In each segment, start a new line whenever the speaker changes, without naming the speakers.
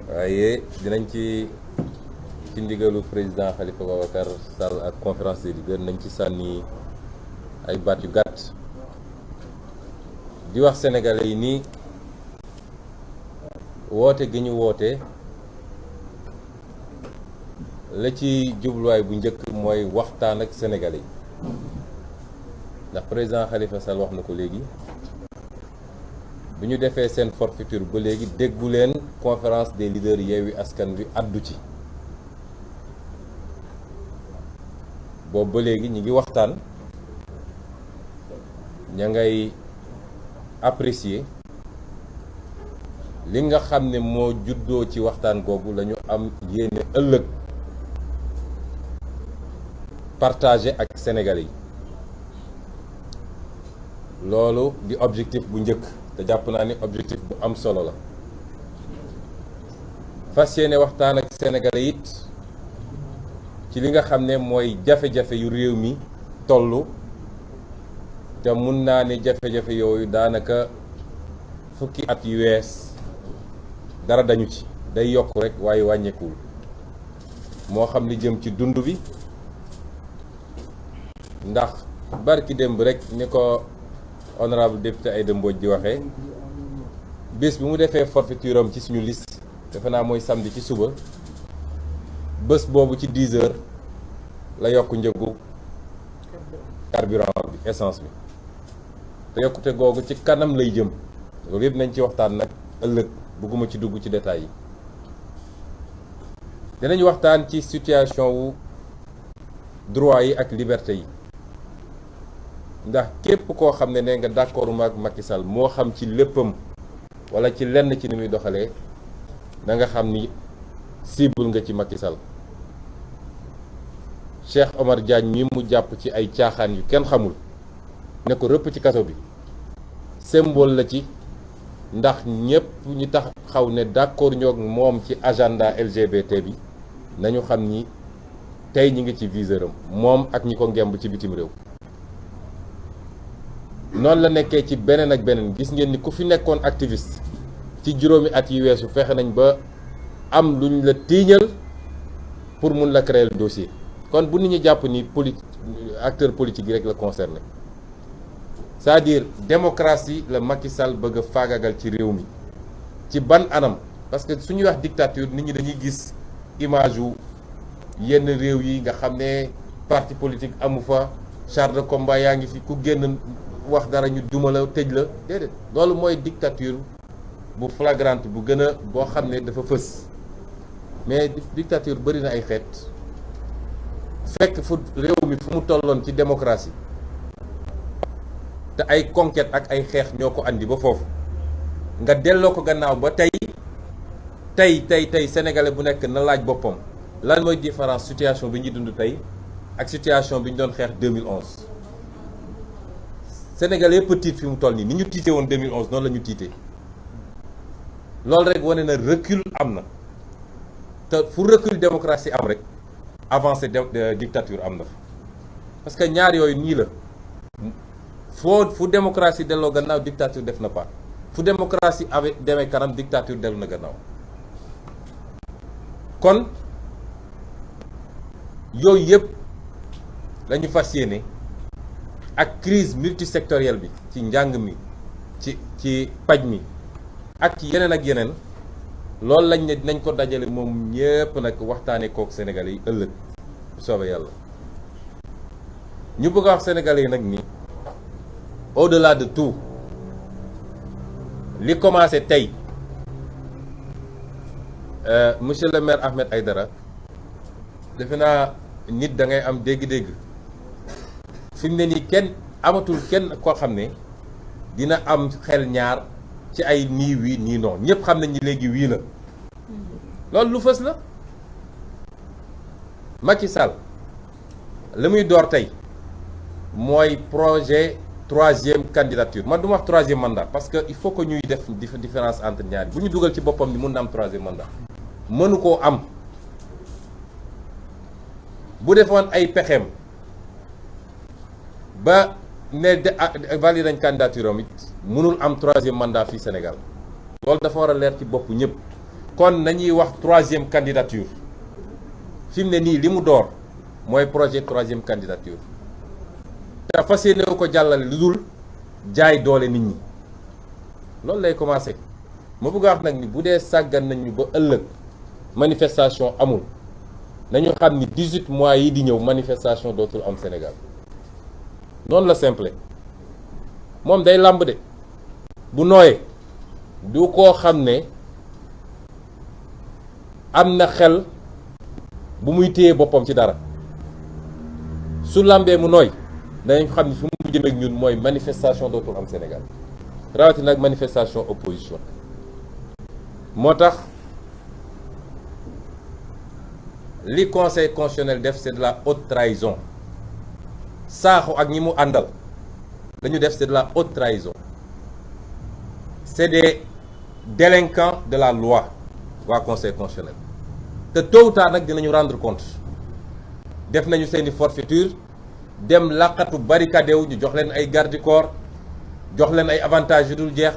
waaye dinañ ci ndigalu président Khalifa Babacar Sall ak conférence des leaders nañ ci sànni ay baat yu gàtt di wax sénégalais yi nii woote gi ñu woote la ci jubluwaay bu njëkk mooy waxtaan ak sénégalais yi ndax président Khalifa Sall wax na ko léegi bi ñu defee seen forfaiture ba léegi déggu leen conférence des leaders Yewwi Askan Wi addu ci boobu ba léegi ñi ngi waxtaan ña ngay apprécier li nga xam ne moo juddoo ci waxtaan googu la ñu am yéene ëllëg partager ak Sénégalais yi loolu di objectif bu njëkk te jàpp naa ni objectif bu am solo la fas yéene waxtaan ak Sénégalais it ci li nga xam ne mooy jafe-jafe yu réew mi tollu te mun naa ne jafe-jafe yooyu daanaka fukki at yu wees dara dañu ci day yokk rek waaye wàññeekuwul moo xam li jëm ci dund bi ndax barki démb rek ni ko honorable député Aïda Mbodj di waxee bés bi mu defee forfaiture am ci suñu liste defe naa mooy samedi ci suba bés boobu ci 10 heures la yokk njëgu carburant bi essence bi te yokkute googu ci kanam lay jëm loolu yëpp nañ ci waxtaan nag ëllëg bëgguma ci dugg ci détails yi dinañ waxtaan ci situation wu droit yi ak liberté yi ndax képp koo xam ne nga d'accord ak Macky Sall moo xam ci léppam wala ci lenn ci ni muy doxalee da nga xam ni cible nga ci Macky Sall Cheikh Omar Diagne mi mu jàpp ci ay caaxaan yu kenn xamul ne ko rëpp ci kaso bi symbole la ci ndax ñépp ñu tax xaw ne d'accord ñoo ak moom ci agenda LGBT bi nañu xam ni tey ñi ngi ci viseuram moom ak ñi ko ngemb ci bitim réew noonu la nekkee ci beneen ak beneen gis ngeen ni ku fi nekkoon activiste ci juróomi at yi weesu fexe nañ ba am luñ la tiiñal pour mun la créer le dossier kon bu nit ñi jàpp ni acteur politique yi rek la concerné c'est-à-dire démocratie la Macky Sall bëgg a faagagal ci réew mi ci ban anam parce que suñuy wax dictature nit ñi dañuy gis image yu yenn réew yi nga xam ne parti politique amu fa char de combat yaa ngi fi ku génn wax dara ñu duma la tëj la déedéet loolu mooy dictature bu flagrante bu gën a boo xam ne dafa fës mais dictature bëri na ay xeet fekk fu réew mi fu mu tolloon ci démocratie te ay conquête ak ay xeex ñoo ko andi ba foofu nga delloo ko gannaaw ba tey sénégalais bu nekk na laaj boppam lan mooy différence situation bi ñuy dund tey ak situation bi ñu doon xeex 2011 sénégalais yëpp tiit fi mu toll nii ni ñu tiitee woon 2011 noonu la ñu tiitee loolu rek wane na recul am na te fu recul démocratie am rek avancée de dictature am na parce que ñaar yooyu nii la fu démocratie delloo gannaaw dictature def na pas fu démocratie demee kanam dictature dellu na gannaaw kon yooyu yëpp lañu fas yéene ak crise multisectorielle bi ci njàng mi ci paj mi ak ci yeneen ak yeneen loolu lañ ne dinañ ko dajale moom ñépp nag waxtaanee kook sénégalais yi ëllëg bu soobee yàlla ñu bëgg a wax sénégalais yi nag ni au-delà de tout li commencé tey monsieur le maire Ahmed Aïdara defe naa nit da ngay am dégg-dégg fi mu ne nii amatul kenn koo xam ne dina am xel ñaar ci ay nii wii nii non ñëpp xam nañ ni léegi wii la loolu lu fës la Macky Sall la muy door tey mooy projet troisième candidature man du ma wax troisième mandat parce que il faut que ñuy def différence entre ñaari bu ñu dugal ci boppam ni mun na am troisième mandat mënu koo am bu defoon ay pexeem ba ne valide nañ candidature am it mënul am troisième mandat fii Sénégal loolu dafa war a leer ci bopp ñëpp kon nañuy wax troisième candidature fi mu ne nii li mu door mooy projet troisième candidature te fas yéene ko jàllale lu dul jaay doole nit ñi loolu lay commencé. ma bëgg a wax nag ni bu dee sàggan nañu ba ëllëg manifestation amul nañu xam ni 18 mois yi di ñëw manifestation dootul am Sénégal noonu la simple moom day làmb de bu nooyee du koo xam ne am na xel bu muy téye boppam ci dara su làmbee mu nooy danañ xam ni fu mu jëm ak ñun mooy manifestation dootul am Sénégal rawatina nag manifestation opposition moo tax li conseil constitutionnel def c'est de la haute trahison Sakho ak ñi mu àndal dañu def c'est de la haute trahison c'est des délinquants de la loi waa conseil constitutionnel te tôt ou tard nag dinañu rendre compte def nañu seeni forfaiture dem làqatu barricade wu ñu jox leen ay garde du corps jox leen ay avantages yu dul jeex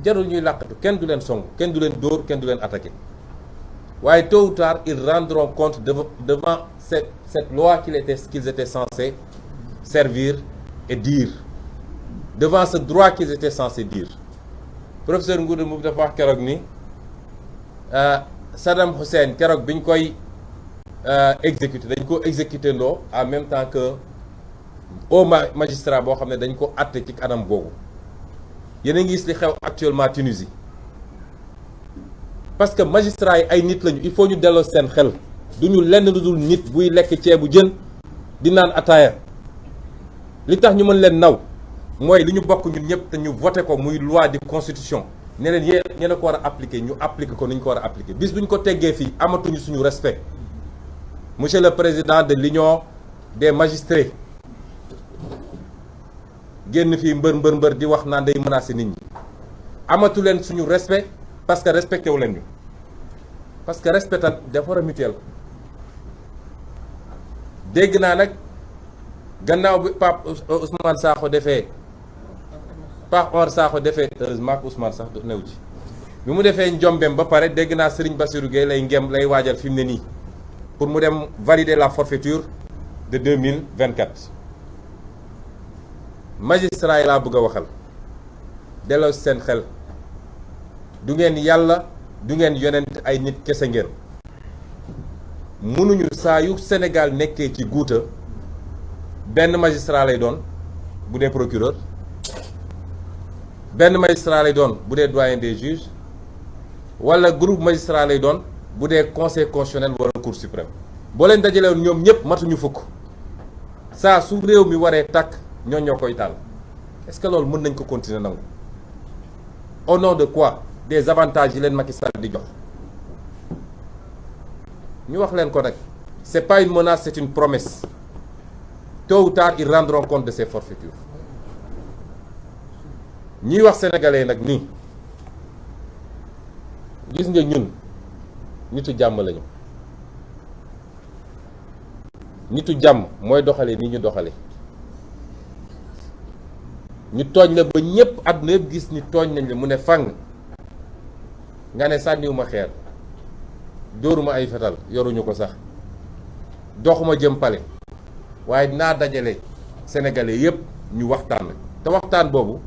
jarul ñuy làqatu kenn du leen song kenn du leen dóor kenn du leen attaqué waaye tôt ou tard ils rendront compte devant cette loi qu'ils étaient censés servir et dire devant ce droit qu'ils étaient censés dire. Professeur Ngouda Mboup dafa wax keroog ni Saddam Hussein keroog bi ñu koy exécuté dañ ko exécuté ndoo en même temps que au magistrat boo xam ne dañ ko àtte ci anam boobu yéen a ngi gis li xew actuellement Tunisie parce que magistrat yi ay nit lañu il faut ñu delloo seen xel du ñu lenn lu dul nit buy lekk ceebu jën di naan ataaya li tax ñu mën leen naw mooy li ñu bokk ñun ñëpp te ñu voté ko muy loi de constitution ne leen yéen a ko war a appliquer ñu appliquer ko ni ñu ko war a appliquer bis bu ñu ko teggee fii amatuñu suñu respect monsieur le président de l'union des magistrats génn fii mbër di wax naan day menacer nit ñi amatu leen suñu respect parce que respecté wu leen ñu parce que respectal dafa war a mutuel dégg naa nag gannaaw bi Pape Ousmane Sakho defee Pape Omar Sakho defee heureusement que Ousmane sax new ci bi mu defee njombeem ba pare dégg naa Serigne Bassirou Gueye lay waajal fi mu ne nii pour mu dem valider la forfaiture de 2024 magistrat yi laa bëgg a waxal delloo seen xel du ngeen yàlla du ngeen yonent ay nit kese ngeen mënuñu saa yu Sénégal nekkee ci guuta benn magistrat lay doon bu dee procureur benn magistrat lay doon bu dee doyen des juges wala groupe magistrat lay doon bu dee conseil constitutionnel wala cour suprême boo leen dajalewoon ñoom ñëpp matuñu fukk saa su réew mi waree tàkk ñoo koy taal est-ce que loolu mën nañ ko continuer nangu au nom de quoi des avantages yi leen Macky Sall di jox ñu wax leen ko nag c'est pas une menace c'est une promesse tôt ou tard ils rendront compte de ces forfaitures ñiy wax sénégalais nag nii gis nga ñun nitu jàmm lañu nitu jàmm mooy doxale ni ñu doxale ñu tooñ la ba ñépp àdduna yëpp gis ni tooñ nañ la mu ne fang nga ne sànniwuma xeer dóoruma ay fetal yoruñu ko sax doxuma jëm pale waaye dinaa dajale sénégalais yépp ñu waxtaan te waxtaan boobu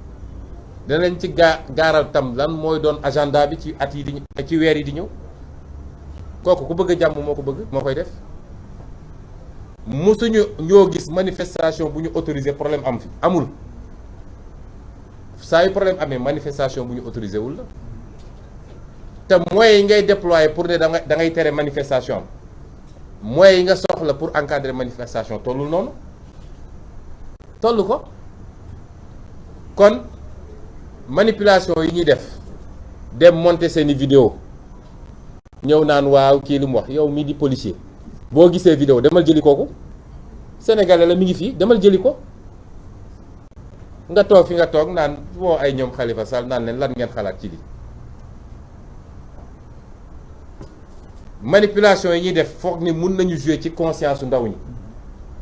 danañ ci gaaral tam lan mooy doon agenda bi ci at yi di ci weer yi di ñëw kooku ku bëgg a jàmm moo ko bëgg moo koy def musuñu ñoo gis manifestation bu ñu autorisé problème am fi amul saa yu problème amee manifestation bu ñu autorisé wul la te moyens yi ngay déployer pour ne da ngay tere manifestation am moyens yi nga soxla pour encadrer manifestation tollul noonu tollu ko kon manipulation yi ñuy def dem monter seeni vidéo ñëw naan waaw kii li mu wax yow mii di policier boo gisee vidéo demal jëli kooku sénégalais la mi ngi fii demal jëli ko nga toog fi nga toog naan woo ay ñoom Khalifa Sall naan leen lan ngeen xalaat ci lii manipulation yi ñuy def foog ni mun nañu jouer ci conscience su ndaw ñi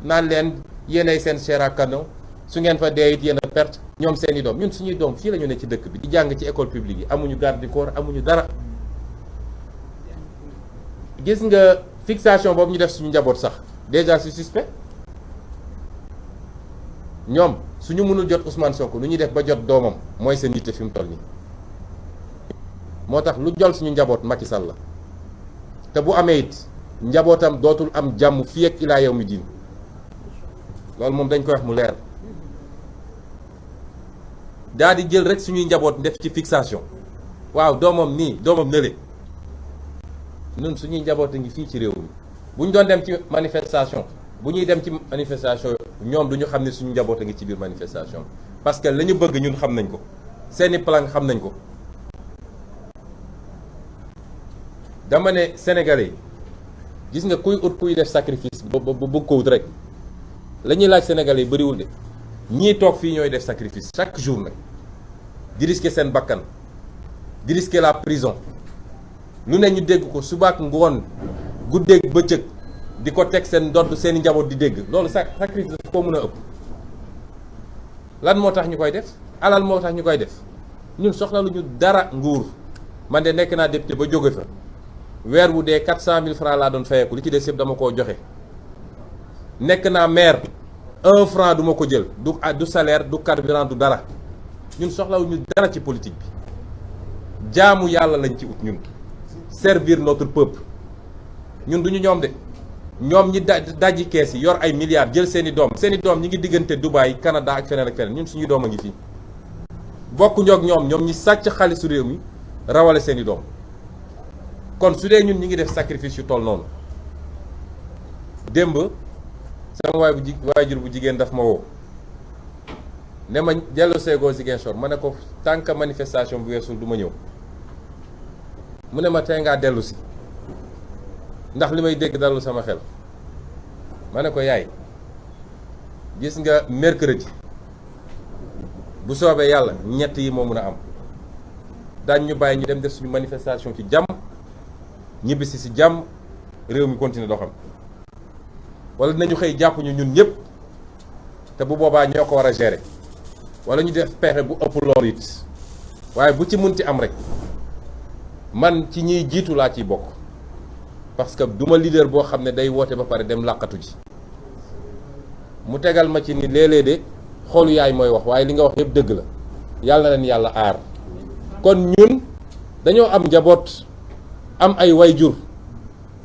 naan leen yéenay seen chair à canon su ngeen fa dee it yéen a perte ñoom seeni doom ñun suñuy doom fii la ñu ne ci dëkk bi di jàng ci école publique yi amuñu garde du corps amuñu dara gis nga fixation boobu ñu def suñu njaboot sax déjà c'est suspect ñoom suñu mënul jot Ousmane Sonko lu ñuy def ba jot doomam mooy seen yitte fi mu toll nii moo tax lu jol suñu njaboot Macky Sall la te bu amee it njabootam dootul am jàmm fii ak ilaa yow mi diin loolu moom dañ koy wax mu leer daa di jël rek suñuy njaboot def ci fixation waaw doomam nii doomam nële ñun suñuy njaboot a ngi fii ci réew mi bu ñu doon dem ci manifestation bu ñuy dem ci manifestation ñoom du ñu xam ne suñu njaboot a ngi ci biir manifestation parce que la ñu bëgg ñun xam nañ ko seeni plan xam nañ ko dama ne Sénégalais yi gis nga kuy ut kuy def sacrifice ba bëgg ko wut rek la ñuy laaj Sénégalais yi bëriwul de ñii toog fii ñooy def sacrifice chaque jour nag di risquer seen bakkan di risquer la prison lu ne ñu dégg ko subaak ngoon guddeeg bëccëg di ko teg seen ndodd seeni njaboot di dégg loolu sacrifice daf koo mën a ëpp lan moo tax ñu koy def alal moo tax ñu koy def ñun soxla lu ñu dara nguur man de nekk naa député ba jóge fa weer wu dee 400 000 francs laa doon fayeeku li ci des yëpp dama koo joxe nekk naa maire 1 franc du ma ko jël du salaire du carburant du dara ñun soxlawuñu dara ci politique bi jaamu yàlla lañ ci ut ñun servir notre peuple ñun duñu ñoom de ñoom ñi dajji kees yi yor ay milliards jël seeni doom ñi ngi diggante Dubaï Canada ak feneen ñun suñuy doom a ngi fii bokku ñoog ñoom ñi sàcc xaalisu réew mi rawale seeni doom kon su dee ñun ñi ngi def sacrifice yu toll noonu démb sama waajur bu jigéen daf ma woo ne ma dellu seegoo Ziguinchor ma ne ko tant que manifestation bu weesul du ma ñëw mu ne ma tey ngaa dellu si ndax li may dégg dalul sama xel ma ne ko yaay gis nga mercredi bu soobee yàlla ñett yi moo mën a am daañ ñu bàyyi ñu dem def suñu manifestation ci jàmm ñibbisi si jàmm réew mi continuer doxam wala dinañu xëy jàpp ñu ñun ñëpp te bu boobaa ñoo ko war a gérer wala ñu def pexe bu ëpp loolu it waaye bu ci munti am rek man ci ñiy jiitu laa ciy bokk parce que duma leader boo xam ne day woote ba pare dem làqatu ji mu tegal ma ci ni léeg-léeg de xoolu yaay mooy wax waaye li nga wax yëpp dëgg la yàlla na leen yàlla aar kon ñun dañoo am njaboot am ay wayjur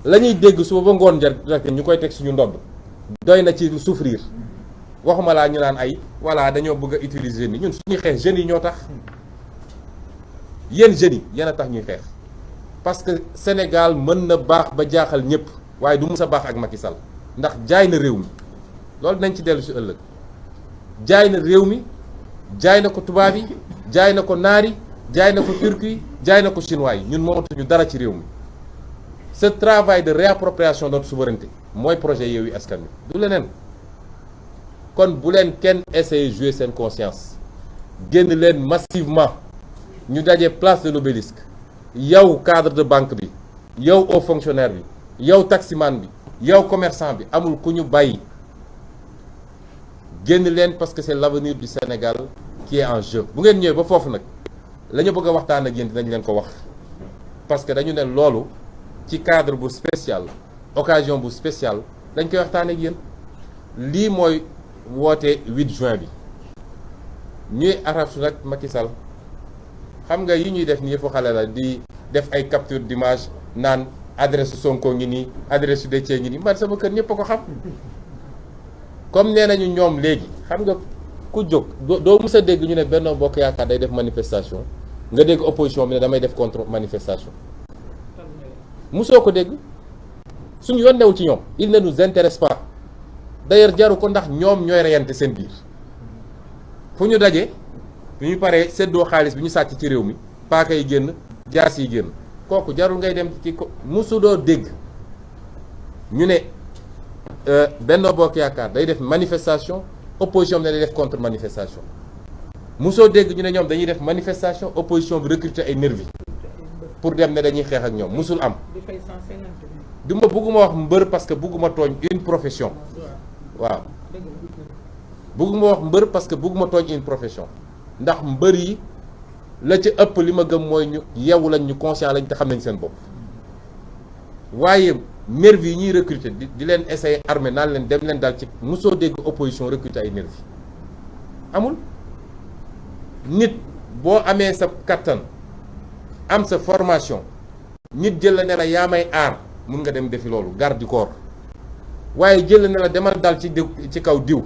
la ñuy dégg suba ba ngoon rek ñu koy teg suñu ndodd doy na ci souffrir waxuma laa ñu naan ay voilà dañoo bëgg a utiliser ni ñun suñuy xeex jeunes yi ñoo tax yéen jeunes yi yéen a tax ñuy xeex parce que Sénégal mën na baax ba jaaxal ñëpp waaye du mus a baax ak Macky Sall ndax jaay na réew mi loolu nañ ci dellu si ëllëg jaay na réew mi jaay na ko tubaab yi jaay na ko naar yi jaay na ko turc yi jaay na ko chinois yi ñun moomatuñu dara ci réew mi ce travail de réappropriation de notre souveraineté mooy projet Yewwi Askan Wi du leneen kon bu leen kenn essayer jouer seen conscience génn leen massivement ñu daje place de l'Obélisque yow cadre de banque bi yow haut fonctionnaire bi yow taximan bi yow commerçant bi amul ku ñu bàyyi génn leen parce que c'est l'avenir du Sénégal qui est en jeu bu ngeen ñëwee ba foofu nag la ñu bëgg a waxtaan ak yéen dinañ leen ko wax parce que dañu ne loolu ci cadre bu spécial occasion bu spécial dañ koy waxtaan ak yéen lii mooy woote 8 juin bi ñuy araftu nag Macky Sall xam nga yi ñuy def nii yëfu xale la di def ay capture d'image naan adresse Sonko ngi nii adresse su Déthié ngi nii man sama kër ñëpp a ko xam comme nee nañu ñoom léegi xam nga ku jóg doo mës a dégg ñu ne Benno Bokk Yaakaar day def manifestation nga dégg opposition bi ne damay def contre manifestation musoo ko dégg suñu yoon new ci ñoom il ne nous intéresse pas d'ailleurs jaru ko ndax ñoom ñooy reyante seen biir fu ñu daje bu ñu paree séddoo xaalis bi ñu sàcc ci réew mi paaka yi génn jaas yi génn kooku jarul ngay dem ci ko musudoo dégg ñu ne Benno Bokk Yaakaar day def manifestation opposition bi ne day def contre manifestation musoo dégg ñu ne ñoom dañuy def manifestation opposition bi recruter ay nervi pour dem ne dañuy xeex ak ñoom musul am du ma bëgguma wax mbër parce que bëgguma tooñ une profession waaw bëgguma wax mbër parce que bëgguma tooñ une profession ndax mbër yi la ci ëpp li ma gëm mooy ñu yeewu lañ ñu conscient lañ te xam nañ seen bopp waaye nervi yi ñuy recruter di leen essayer armé naan leen dem leen daal ci mosoo dégg opposition recruter ay nervi amul. nit boo amee sa kattan am sa formation nit jël la ne la yaa may aar mun nga dem defi loolu garde du corps waaye jël la ne la demal dal ci kaw diw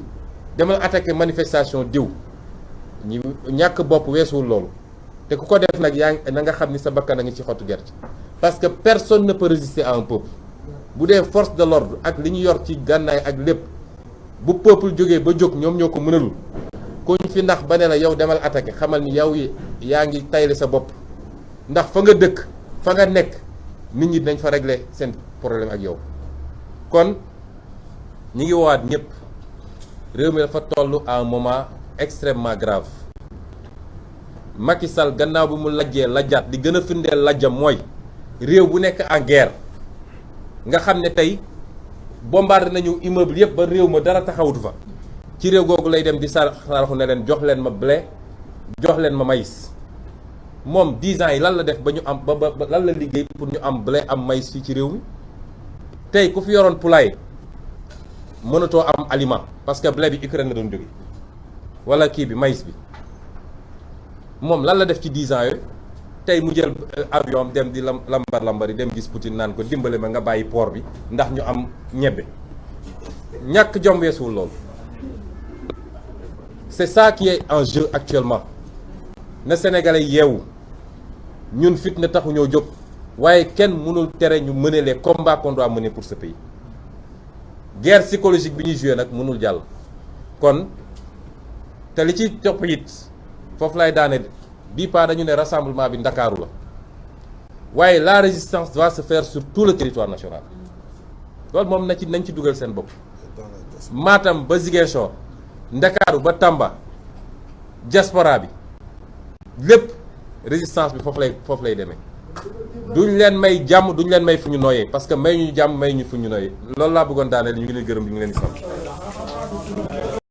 demal attaquer manifestation diw ñi ñàkk bopp weesuwul loolu te ku ko def nag yaa ngi na nga xam ni sa bakkan a ngi ci xottu gerte parce que personne ne peut résister à un peuple bu dee force de l'ordre ak li ñu yor ci gànnaay ak lépp bu peuple jógee ba jóg ñoom ñoo ko mënalul kuñ fi ndax ba ne la yow demal attaquer xamal ni yow yaa ngi tayle sa bopp ndax fa nga dëkk fa nga nekk nit ñi dañ fa régler seen problème ak yow kon ñi ngi woowaat ñëpp réew mi dafa toll à un moment extrêmement grave Macky Sall gannaaw bi mu lajjee lajjaat di gën a firndeel lajjam mooy réew bu nekk en guerre nga xam ne tey bombardé nañu immeuble yëpp ba réew ma dara taxawutu fa ci réew googu lay dem di saraxu ne leen jox leen ma blé jox leen ma maïs moom 10 ans yi lan la def ba ñu am ba lan la liggéey pour ñu am blé am maïs fii ci réew mi tey ku fi yoroon poulailler mënatoo am aliment parce que blé bi Ukraine la doon jóge wala kii bi maïs bi moom lan la def ci 10 ans yooyu tey mu jël avion dem di lambari dem gis Poutine naan ko dimbale ma nga bàyyi port bi ndax ñu am ñebbe ñàkk jom weesuwul loolu c'est ça qui est en jeu actuellement na Sénégalais yeewu ñun fitna taxu ñoo jóg waaye kenn mënul tere ñu mener les combats qu'on doit mener pour ce pays guerre psychologique bi ñuy joué nag mënul jàll kon te li ci topp it foofu lay daane bii pas dañu ne rassemblement bi ndakaaru la waaye la résistance doit se faire sur tout le territoire national loolu moom nañ ci dugal seen bopp Matam ba Ziguinchor ndakaaru ba Tamba diaspora bi lépp résistance bi foofu lay demee duñ leen may jàmm duñ leen may fu ñu nooyee parce que may ñu jàmm may ñu fu ñu nooyee loolu laa bëggoon daaneel ñu ngi leen gërëm ñu ngi leen di sant